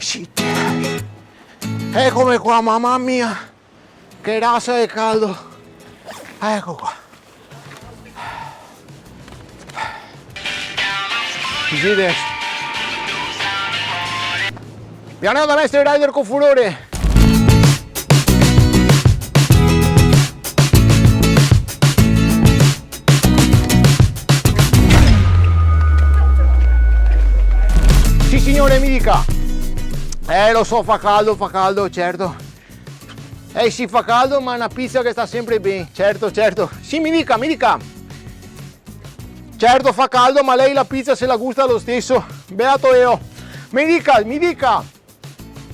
Shit. Eccomi qua, mamma mia. Che razza di caldo. Ecco qua. Gide. Piano da Mestre Rider con furore. Sì signore, mi dica. Lo so, fa caldo, certo. Sì, fa caldo, ma una pizza che sta sempre bene, certo. Sì, mi dica. Certo, fa caldo, ma lei la pizza se la gusta lo stesso. Beato io. Mi dica.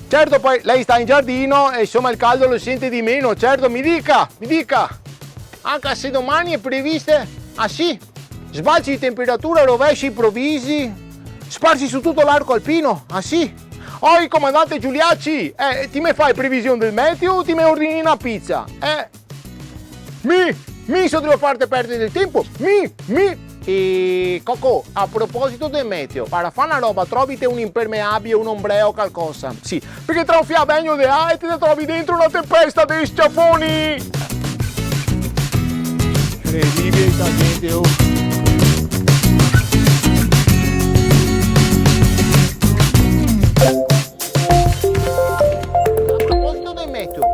Certo, poi lei sta in giardino e insomma il caldo lo sente di meno. Certo, mi dica. Anche se domani è previste, sì, sbalzi di temperatura, rovesci improvvisi, sparsi su tutto l'arco alpino, sì. Oh, comandante Giuliacci, ti me fai previsione del meteo o ti me ordini una pizza? Se devo farti perdere del tempo, E Coco, a proposito del meteo, per fare una roba, trovate un impermeabile, un ombreo o qualcosa. Sì, perché tra un fiabegno di e ti trovi dentro una tempesta dei schiaffoni. Incredibile sta gente, oh.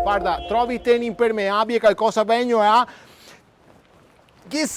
Guarda, trovi un impermeabile, qualcosa bagno che